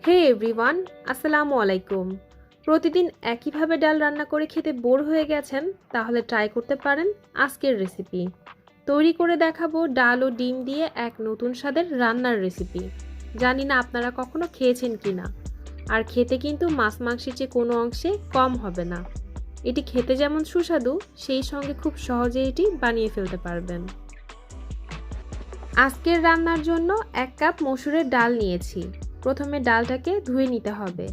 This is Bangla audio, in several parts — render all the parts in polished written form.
হে এভরিওয়ান, আসসালামু আলাইকুম। প্রতিদিন একইভাবে ডাল রান্না করে খেতে বোর হয়ে গেছেন? তাহলে ট্রাই করতে পারেন আজকের রেসিপি। তৈরি করে দেখাবো ডাল ও ডিম দিয়ে এক নতুন স্বাদের রান্নার রেসিপি। জানি না আপনারা কখনো খেয়েছেন কিনা। আর খেতে কিন্তু মাছ মাংসের চেয়ে কোনো অংশে কম হবে না। এটি খেতে যেমন সুস্বাদু, সেই সঙ্গে খুব সহজে এটি বানিয়ে ফেলতে পারবেন। আজকের রান্নার জন্য 1 কাপ মসুরের ডাল নিয়েছি। প্রথমে ডালটাকে ধুয়ে নিতে হবে।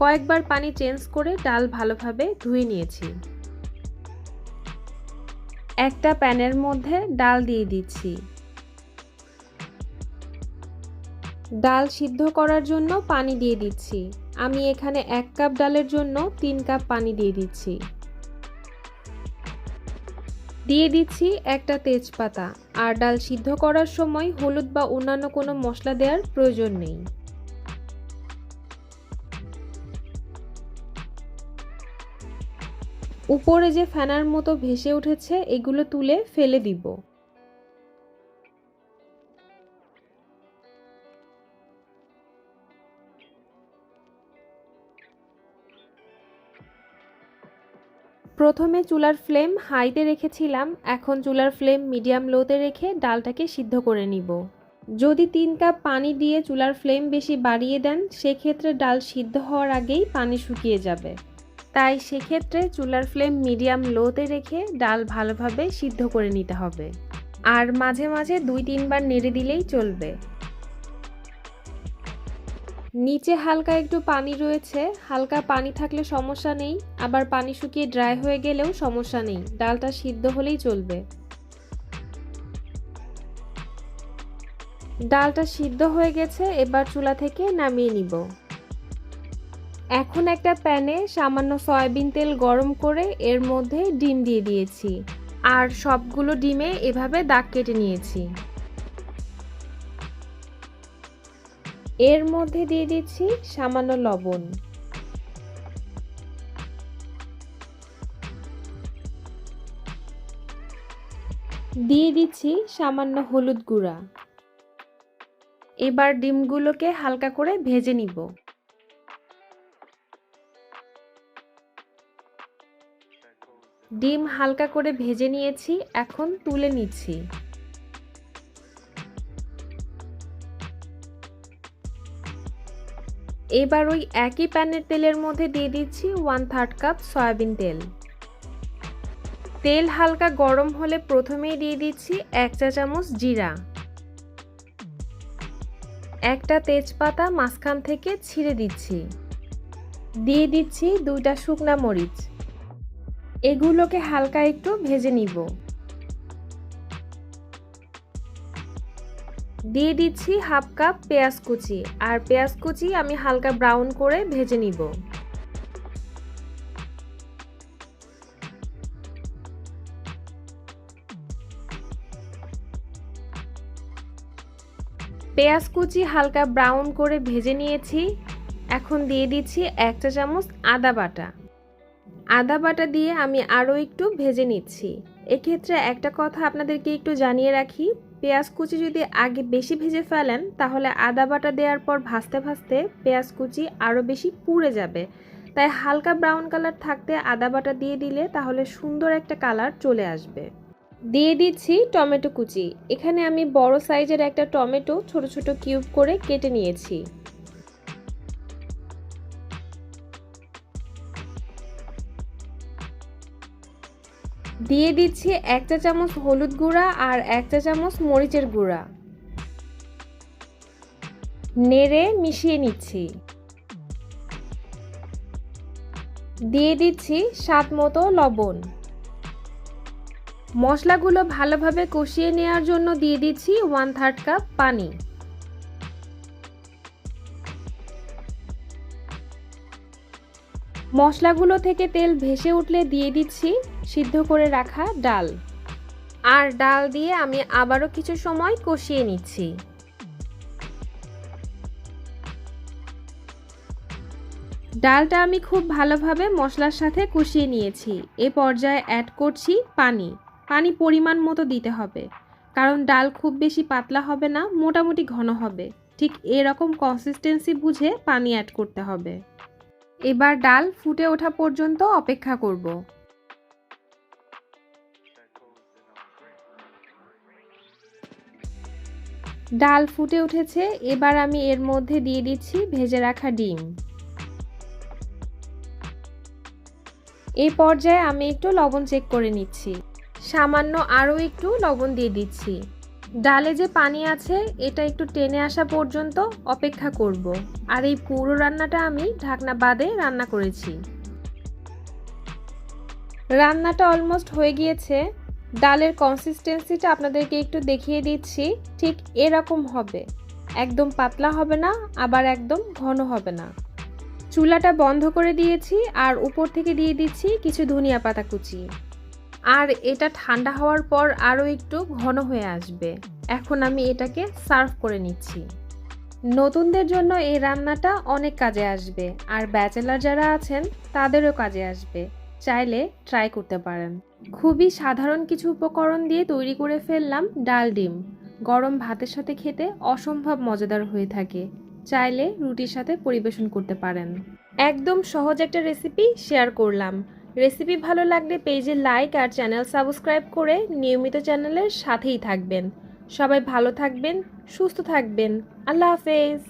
কয়েকবার পানি চেঞ্জ করে ডাল ভালোভাবে ধুয়ে নিয়েছি। একটা প্যানের মধ্যে ডাল দিয়ে দিচ্ছি। ডাল সিদ্ধ করার জন্য পানি দিয়ে দিচ্ছি। আমি এখানে 1 কাপ ডালের জন্য 3 কাপ পানি দিয়ে দিচ্ছি। দিয়ে দিচ্ছি একটা তেজপাতা। আর ডাল সিদ্ধ করার সময় হলুদ বা অন্যান্য কোনো মশলা দেওয়ার প্রয়োজন নেই। উপরে যে ফেনার মতো ভেসে উঠেছে, এগুলো তুলে ফেলে দিব। প্রথমে চুলার ফ্লেম হাইতে রেখেছিলাম, এখন চুলার ফ্লেম মিডিয়াম লোতে রেখে ডালটাকে সিদ্ধ করে নিব। যদি 3 কাপ পানি দিয়ে চুলার ফ্লেম বেশি বাড়িয়ে দেন, সেক্ষেত্রে ডাল সিদ্ধ হওয়ার আগেই পানি শুকিয়ে যাবে। তাই সেক্ষেত্রে চুলার ফ্লেম মিডিয়াম লোতে রেখে ডাল ভালোভাবে সিদ্ধ করে নিতে হবে। আর মাঝে মাঝে 2-3 বার নেড়ে দিলেই চলবে। নিচে হালকা একটু পানি রয়েছে, হালকা পানি থাকলে সমস্যা নেই, আবার পানি শুকিয়ে ড্রাই হয়ে গেলেও সমস্যা নেই, ডালটা সিদ্ধ হলেই চলবে। ডালটা সিদ্ধ হয়ে গেছে, এবার চুলা থেকে নামিয়ে নিব। এখন একটা প্যানে সামান্য সয়াবিন তেল গরম করে এর মধ্যে ডিম দিয়ে দিয়েছি। আর সবগুলো ডিমে এভাবে দাগ কেটে নিয়েছি। এর মধ্যে দিয়ে দিচ্ছি সামান্য লবণ। দিয়ে দিচ্ছি সামান্য হলুদ গুঁড়া। এবার ডিমগুলোকে হালকা করে ভেজে নিব। ডিম হালকা করে ভেজে নিয়েছি, এখন তুলে নিচ্ছি। এবার ওই একই প্যানের তেলের মধ্যে দিয়ে দিচ্ছি 1/3 কাপ সয়াবিন তেল। তেল হালকা গরম হলে প্রথমেই দিয়ে দিচ্ছি 1 চা চামচ জিরা। একটা তেজপাতা মাঝখান থেকে ছিঁড়ে দিচ্ছি। দিয়ে দিচ্ছি 2টা শুকনা মরিচ। এগুলোকে হালকা একটু ভেজে নিব। দিয়ে দিচ্ছি 1/2 কাপ পেঁয়াজ কুচি। আর পেঁয়াজ কুচি আমি হালকা ব্রাউন করে ভেজে নিব। পেঁয়াজ কুচি হালকা ব্রাউন করে ভেজে নিয়েছি। এখন দিয়ে দিচ্ছি 1 চা চামচ আদা বাটা। আদা বাটা দিয়ে আমি আরও একটু ভেজে নিচ্ছি। এক্ষেত্রে একটা কথা আপনাদেরকে একটু জানিয়ে রাখি, পেঁয়াজ কুচি যদি আগে বেশি ভেজে ফেলেন, তাহলে আদা বাটা দেওয়ার পর ভাজতে ভাজতে পেঁয়াজ কুচি আরও বেশি পুড়ে যাবে। তাই হালকা ব্রাউন কালার থাকতে আদা বাটা দিয়ে দিলে তাহলে সুন্দর একটা কালার চলে আসবে। দিয়ে দিচ্ছি টমেটো কুচি। এখানে আমি বড় সাইজের একটা টমেটো ছোট ছোট কিউব করে কেটে নিয়েছি। দিয়ে দিচ্ছি 1 চা চামচ হলুদ গুঁড়া আর 1 চা চামচ মরিচের গুঁড়া। নেড়ে মিশিয়ে নিচ্ছি। দিয়ে দিচ্ছি স্বাদ মতো লবণ। মশলাগুলো ভালোভাবে কষিয়ে নেওয়ার জন্য দিয়ে দিচ্ছি 1/3 কাপ পানি। মশলাগুলো থেকে তেল ভেসে উঠলে দিয়ে দিচ্ছি সিদ্ধ করে রাখা ডাল। আর ডাল দিয়ে আমি আবারও কিছু সময় কষিয়ে নিচ্ছি। ডালটা আমি খুব ভালোভাবে মশলার সাথে কষিয়ে নিয়েছি। এ পর্যায়ে অ্যাড করছি পানি। পানি পরিমাণ মতো দিতে হবে, কারণ ডাল খুব বেশি পাতলা হবে না, মোটামুটি ঘন হবে। ঠিক এরকম কনসিস্টেন্সি বুঝে পানি অ্যাড করতে হবে। এবার ডাল ফুটে ওঠা পর্যন্ত অপেক্ষা করব। ডাল ফুটে উঠেছে, এবার আমি এর মধ্যে দিয়ে দিচ্ছি ভেজে রাখা ডিম। এই পর্যায়ে আমি একটু লবণ চেক করে নিচ্ছি, সামান্য আরও একটু লবণ দিয়ে দিচ্ছি। ডালে যে পানি আছে এটা একটু টেনে আসা পর্যন্ত অপেক্ষা করব। আর এই পুরো রান্নাটা আমি ঢাকনা বাদে রান্না করেছি। রান্নাটা অলমোস্ট হয়ে গিয়েছে। ডালের কনসিস্টেন্সিটা আপনাদেরকে একটু দেখিয়ে দিচ্ছি, ঠিক এরকম হবে। একদম পাতলা হবে না, আবার একদম ঘন হবে না। চুলাটা বন্ধ করে দিয়েছি আর উপর থেকে দিয়ে দিচ্ছি কিছু ধনিয়া পাতা কুচি। আর এটা ঠান্ডা হওয়ার পর আরও একটু ঘন হয়ে আসবে। এখন আমি এটাকে সার্ভ করে নিচ্ছি। নতুনদের জন্য এই রান্নাটা অনেক কাজে আসবে, আর ব্যাচেলার যারা আছেন তাদেরও কাজে আসবে। চাইলে ট্রাই করতে পারেন। খুবই সাধারণ কিছু উপকরণ দিয়ে তৈরি করে ফেললাম ডাল ডিম। গরম ভাতের সাথে খেতে অসম্ভব মজাদার হয়ে থাকে। চাইলে রুটির সাথে পরিবেশন করতে পারেন। একদম সহজ একটা রেসিপি শেয়ার করলাম। রেসিপি ভালো লাগলে পেজে লাইক আর চ্যানেল সাবস্ক্রাইব করে নিয়মিত চ্যানেলের সাথেই থাকবেন। সবাই ভালো থাকবেন, সুস্থ থাকবেন। আল্লাহ হাফেজ।